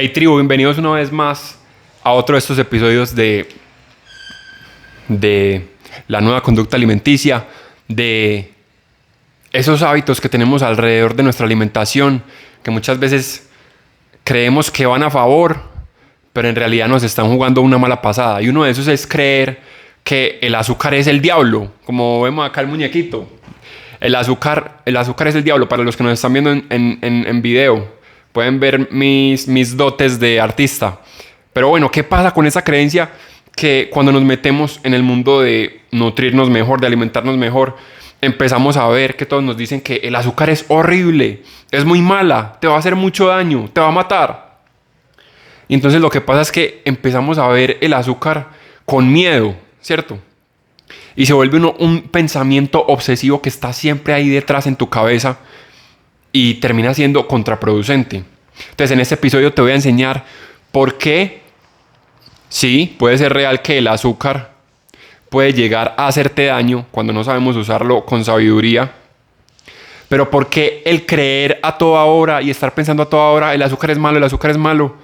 Hey tribu, bienvenidos una vez más a otro de estos episodios de la nueva conducta alimenticia, de esos hábitos que tenemos alrededor de nuestra alimentación, que muchas veces creemos que van a favor, pero en realidad nos están jugando una mala pasada. Y uno de esos es creer que el azúcar es el diablo, como vemos acá el muñequito. El azúcar es el diablo. Para los que nos están viendo en video, pueden ver mis dotes de artista. Pero bueno, ¿qué pasa con esa creencia? Que cuando nos metemos en el mundo de nutrirnos mejor, de alimentarnos mejor, empezamos a ver que todos nos dicen que el azúcar es horrible, es muy mala, te va a hacer mucho daño, te va a matar. Y entonces lo que pasa es que empezamos a ver el azúcar con miedo, ¿cierto? Y se vuelve un pensamiento obsesivo que está siempre ahí detrás en tu cabeza y termina siendo contraproducente. Entonces en este episodio te voy a enseñar por qué sí, puede ser real que el azúcar puede llegar a hacerte daño cuando no sabemos usarlo con sabiduría, pero por qué el creer a toda hora y estar pensando a toda hora el azúcar es malo,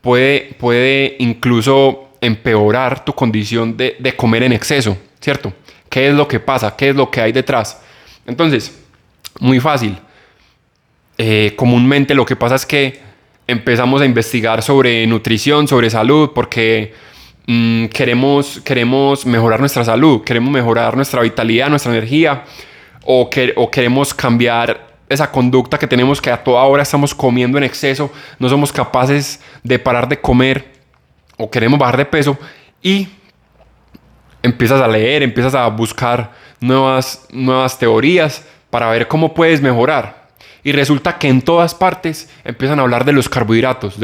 puede incluso empeorar tu condición de comer en exceso, ¿cierto? ¿Qué es lo que pasa? ¿Qué es lo que hay detrás? Entonces, muy fácil. Comúnmente lo que pasa es que empezamos a investigar sobre nutrición, sobre salud, porque queremos mejorar nuestra salud, queremos mejorar nuestra vitalidad, nuestra energía, o queremos cambiar esa conducta que tenemos, que a toda hora estamos comiendo en exceso, no somos capaces de parar de comer, o queremos bajar de peso, y empiezas a leer, empiezas a buscar nuevas teorías para ver cómo puedes mejorar. Y resulta que en todas partes empiezan a hablar de los carbohidratos.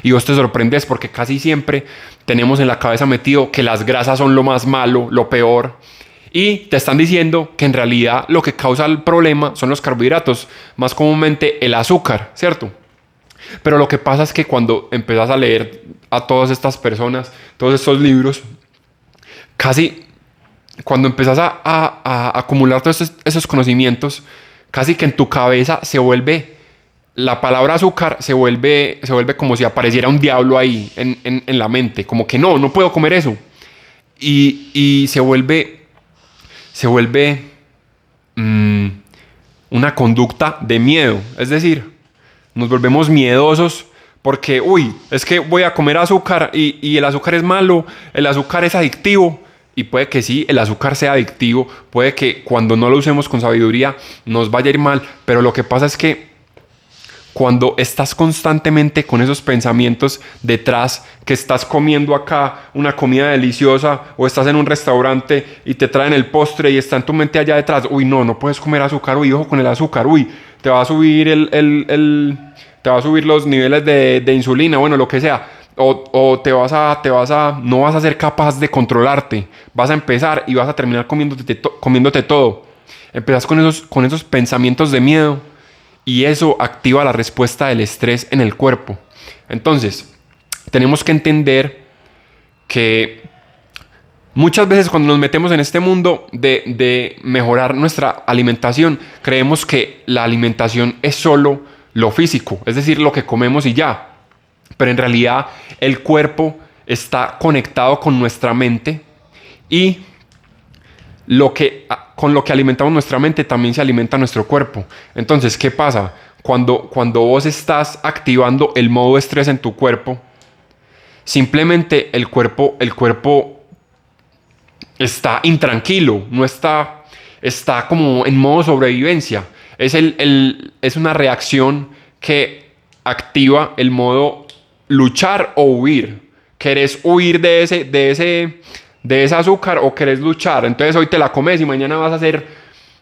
Y vos te sorprendes porque casi siempre tenemos en la cabeza metido que las grasas son lo más malo, lo peor. Y te están diciendo que en realidad lo que causa el problema son los carbohidratos, más comúnmente el azúcar, ¿cierto? Pero lo que pasa es que cuando empezás a leer a todas estas personas, todos estos libros, casi cuando empezás a acumular todos esos conocimientos, casi que en tu cabeza la palabra azúcar se vuelve como si apareciera un diablo ahí en la mente, como que no puedo comer eso. Y se vuelve una conducta de miedo, es decir, nos volvemos miedosos porque, es que voy a comer azúcar y el azúcar es malo, el azúcar es adictivo. Y puede que sí, el azúcar sea adictivo, puede que cuando no lo usemos con sabiduría nos vaya a ir mal, pero lo que pasa es que cuando estás constantemente con esos pensamientos detrás, que estás comiendo acá una comida deliciosa o estás en un restaurante y te traen el postre y está en tu mente allá detrás, no puedes comer azúcar, ojo con el azúcar, te va a subir te va a subir los niveles de insulina, bueno, lo que sea. O no vas a ser capaz de controlarte, vas a empezar y vas a terminar comiéndote todo. Empezás con esos pensamientos de miedo y eso activa la respuesta del estrés en el cuerpo. Entonces, tenemos que entender que muchas veces cuando nos metemos en este mundo de mejorar nuestra alimentación, creemos que la alimentación es solo lo físico, es decir, lo que comemos y ya. Pero en realidad el cuerpo está conectado con nuestra mente y con lo que alimentamos nuestra mente también se alimenta nuestro cuerpo. Entonces, ¿qué pasa? Cuando vos estás activando el modo estrés en tu cuerpo, simplemente el cuerpo está intranquilo, no está como en modo sobrevivencia. Es una reacción que activa el modo luchar o huir. ¿Querés huir de ese azúcar o querés luchar? Entonces hoy te la comes y mañana vas a hacer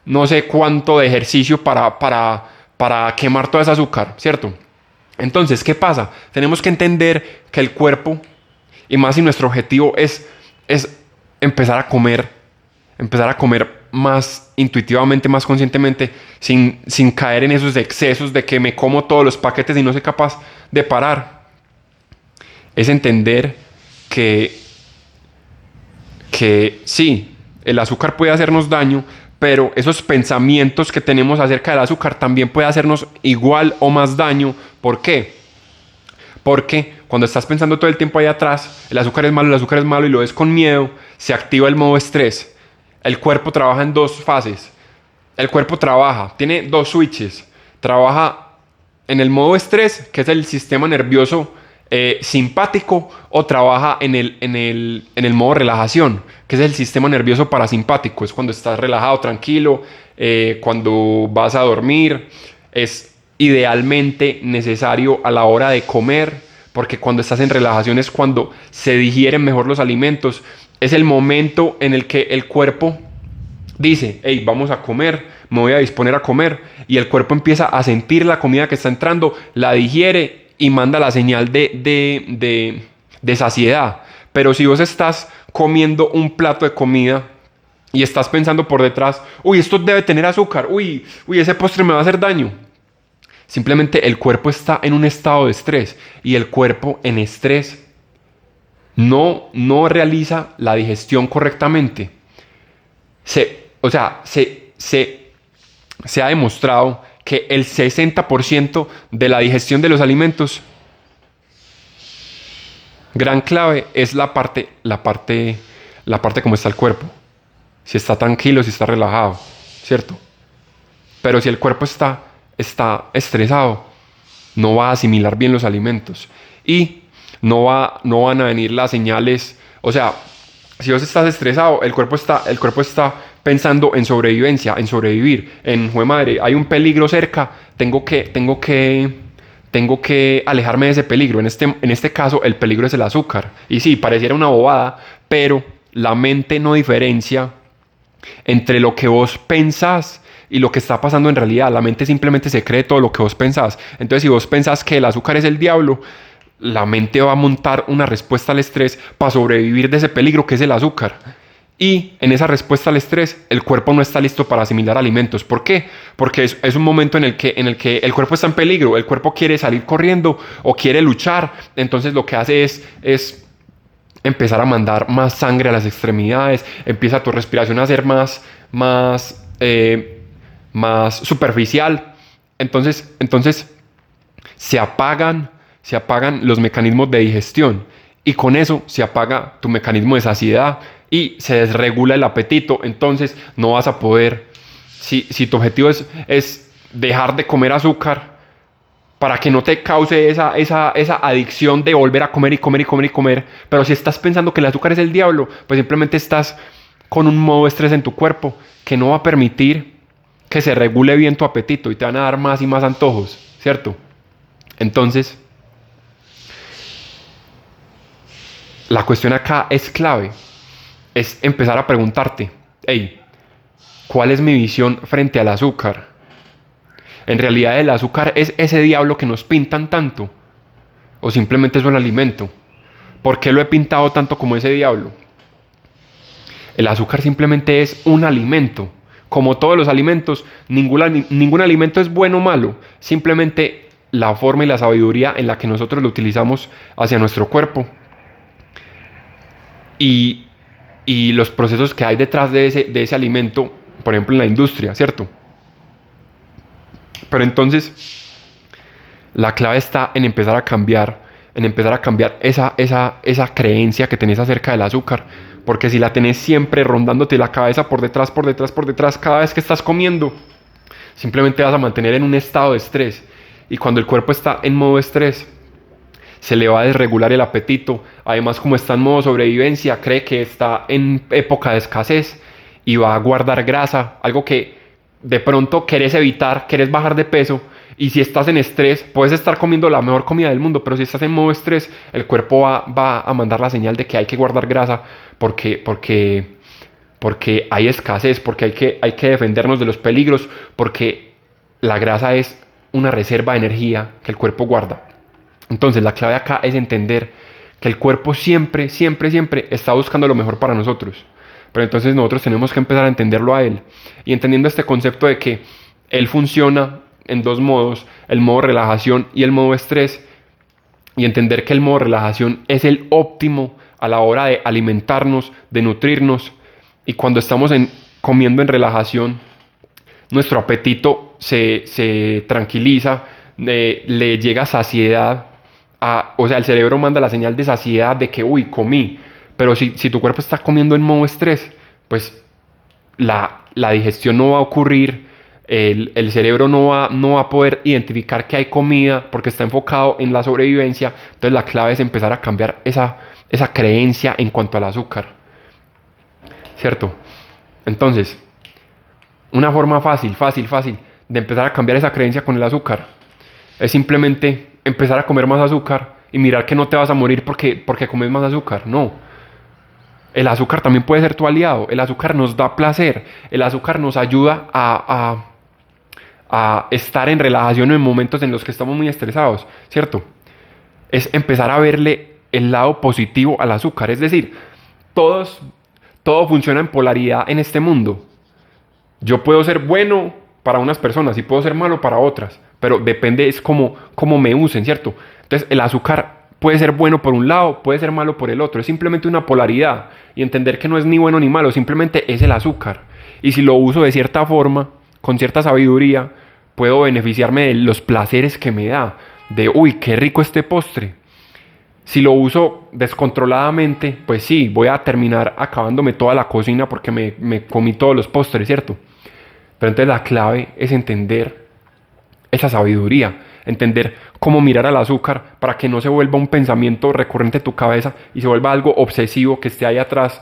no sé cuánto de ejercicio para quemar todo ese azúcar, ¿cierto? Entonces, ¿qué pasa? Tenemos que entender que el cuerpo, y más si nuestro objetivo es empezar a comer más intuitivamente, más conscientemente, sin caer en esos excesos de que me como todos los paquetes y no soy capaz de parar. Es entender que sí, el azúcar puede hacernos daño, pero esos pensamientos que tenemos acerca del azúcar también puede hacernos igual o más daño. ¿Por qué? Porque cuando estás pensando todo el tiempo ahí atrás, el azúcar es malo y lo ves con miedo, se activa el modo estrés. El cuerpo trabaja en dos fases. El cuerpo trabaja, tiene dos switches. Trabaja en el modo estrés, que es el sistema nervioso simpático, o trabaja en el modo relajación, que es el sistema nervioso parasimpático. Es cuando estás relajado, tranquilo, cuando vas a dormir. Es idealmente necesario a la hora de comer, porque cuando estás en relajación es cuando se digieren mejor los alimentos. Es el momento en el que el cuerpo dice, hey, vamos a comer, me voy a disponer a comer, y el cuerpo empieza a sentir la comida que está entrando, la digiere y manda la señal de saciedad. Pero si vos estás comiendo un plato de comida y estás pensando por detrás, uy, esto debe tener azúcar, uy, ese postre me va a hacer daño. Simplemente el cuerpo está en un estado de estrés, y el cuerpo en estrés no realiza la digestión correctamente. Se ha demostrado que el 60% de la digestión de los alimentos, gran clave, es la parte como está el cuerpo. Si está tranquilo, si está relajado, ¿cierto? Pero si el cuerpo está estresado, no va a asimilar bien los alimentos y no van a venir las señales. O sea, si vos estás estresado, el cuerpo está pensando en sobrevivencia, en sobrevivir, jue madre, hay un peligro cerca, tengo que alejarme de ese peligro. En este caso, el peligro es el azúcar. Y sí, pareciera una bobada, pero la mente no diferencia entre lo que vos pensás y lo que está pasando en realidad. La mente simplemente se cree todo lo que vos pensás. Entonces, si vos pensás que el azúcar es el diablo, la mente va a montar una respuesta al estrés para sobrevivir de ese peligro que es el azúcar. Y en esa respuesta al estrés, el cuerpo no está listo para asimilar alimentos. ¿Por qué? Porque es un momento en el que el cuerpo está en peligro, el cuerpo quiere salir corriendo o quiere luchar. Entonces lo que hace es empezar a mandar más sangre a las extremidades, empieza tu respiración a ser más superficial. Entonces se apagan los mecanismos de digestión, y con eso se apaga tu mecanismo de saciedad y se desregula el apetito. Entonces no vas a poder, si tu objetivo es dejar de comer azúcar para que no te cause esa adicción de volver a comer y comer y comer y comer, pero si estás pensando que el azúcar es el diablo, pues simplemente estás con un modo de estrés en tu cuerpo que no va a permitir que se regule bien tu apetito y te van a dar más y más antojos, ¿cierto? Entonces, la cuestión acá es clave, es empezar a preguntarte, hey, ¿cuál es mi visión frente al azúcar? ¿En realidad el azúcar es ese diablo que nos pintan tanto? ¿O simplemente es un alimento? ¿Por qué lo he pintado tanto como ese diablo? El azúcar simplemente es un alimento. Como todos los alimentos, ningún alimento es bueno o malo. Simplemente la forma y la sabiduría en la que nosotros lo utilizamos hacia nuestro cuerpo. Y los procesos que hay detrás de ese alimento, por ejemplo en la industria, ¿cierto? Pero entonces la clave está en empezar a cambiar esa creencia que tenés acerca del azúcar. Porque si la tenés siempre rondándote la cabeza por detrás, por detrás, por detrás, cada vez que estás comiendo, simplemente vas a mantener en un estado de estrés. Y cuando el cuerpo está en modo estrés, se le va a desregular el apetito. Además, como está en modo sobrevivencia, cree que está en época de escasez y va a guardar grasa, algo que de pronto querés evitar, querés bajar de peso. Y si estás en estrés, puedes estar comiendo la mejor comida del mundo, pero si estás en modo estrés, el cuerpo va a mandar la señal de que hay que guardar grasa porque hay escasez, porque hay que defendernos de los peligros, porque la grasa es una reserva de energía que el cuerpo guarda. Entonces la clave acá es entender que el cuerpo siempre, siempre, siempre está buscando lo mejor para nosotros. Pero entonces nosotros tenemos que empezar a entenderlo a él. Y entendiendo este concepto de que él funciona en dos modos, el modo relajación y el modo estrés, y entender que el modo relajación es el óptimo a la hora de alimentarnos, de nutrirnos, y cuando estamos comiendo en relajación, nuestro apetito se tranquiliza, le llega saciedad o sea, el cerebro manda la señal de saciedad de que, uy, comí. Pero si tu cuerpo está comiendo en modo estrés, pues la digestión no va a ocurrir, el cerebro no va a poder identificar que hay comida porque está enfocado en la sobrevivencia. Entonces la clave es empezar a cambiar esa creencia en cuanto al azúcar, ¿cierto? Entonces, una forma fácil de empezar a cambiar esa creencia con el azúcar es simplemente empezar a comer más azúcar y mirar que no te vas a morir porque comes más azúcar. No. El azúcar también puede ser tu aliado. El azúcar nos da placer. El azúcar nos ayuda a estar en relajación en momentos en los que estamos muy estresados, ¿cierto? Es empezar a verle el lado positivo al azúcar. Es decir, todo funciona en polaridad en este mundo. Yo puedo ser bueno para unas personas y puedo ser malo para otras, pero depende es cómo me usen, ¿cierto? Entonces el azúcar puede ser bueno por un lado, puede ser malo por el otro, es simplemente una polaridad y entender que no es ni bueno ni malo, simplemente es el azúcar. Y si lo uso de cierta forma, con cierta sabiduría, puedo beneficiarme de los placeres que me da, de uy, qué rico este postre. Si lo uso descontroladamente, pues sí, voy a terminar acabándome toda la cocina porque me comí todos los postres, ¿cierto? Pero entonces la clave es entender esa sabiduría, entender cómo mirar al azúcar para que no se vuelva un pensamiento recurrente en tu cabeza y se vuelva algo obsesivo que esté ahí atrás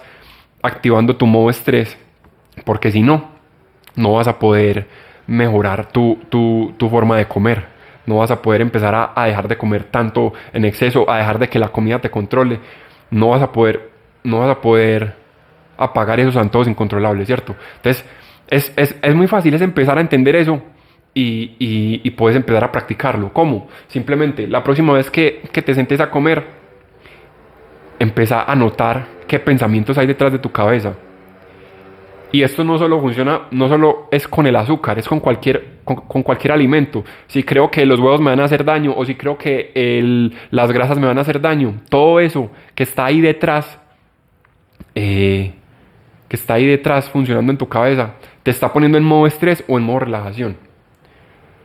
activando tu modo estrés, porque si no, no vas a poder mejorar tu forma de comer. No vas a poder empezar a dejar de comer tanto en exceso, a dejar de que la comida te controle. No vas a poder apagar esos antojos incontrolables, ¿cierto? Entonces, es muy fácil, es empezar a entender eso y puedes empezar a practicarlo. ¿Cómo? Simplemente, la próxima vez que te sentes a comer, empieza a notar qué pensamientos hay detrás de tu cabeza. Y esto no solo funciona, no solo es con el azúcar, es con cualquier alimento. Si creo que los huevos me van a hacer daño o si creo que las grasas me van a hacer daño, todo eso que está ahí detrás, funcionando en tu cabeza, te está poniendo en modo estrés o en modo relajación.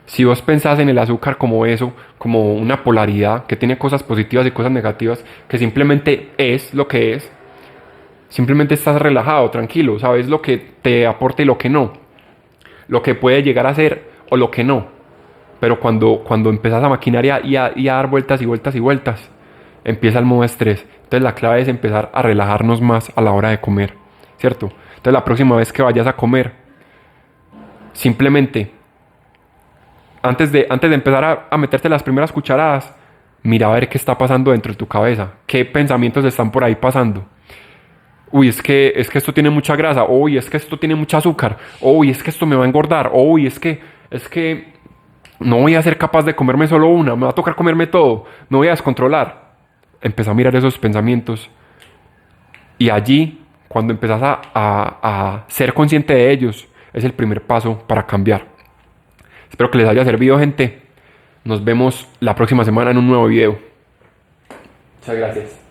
Si vos pensás en el azúcar como eso, como una polaridad que tiene cosas positivas y cosas negativas, que simplemente es lo que es, simplemente estás relajado, tranquilo, sabes lo que te aporta y lo que no, lo que puede llegar a ser o lo que no. Pero cuando empezás a maquinar y a dar vueltas y vueltas y vueltas, empieza el modo estrés. Entonces la clave es empezar a relajarnos más a la hora de comer, ¿cierto? Entonces la próxima vez que vayas a comer, simplemente, antes de empezar a meterte las primeras cucharadas, mira a ver qué está pasando dentro de tu cabeza, qué pensamientos están por ahí pasando. Uy, es que esto tiene mucha grasa. Uy, es que esto tiene mucho azúcar. Uy, es que esto me va a engordar. Uy, es que no voy a ser capaz de comerme solo una. Me va a tocar comerme todo. Me voy a descontrolar. Empezá a mirar esos pensamientos. Y allí, cuando empezás a ser consciente de ellos, es el primer paso para cambiar. Espero que les haya servido, gente. Nos vemos la próxima semana en un nuevo video. Muchas gracias.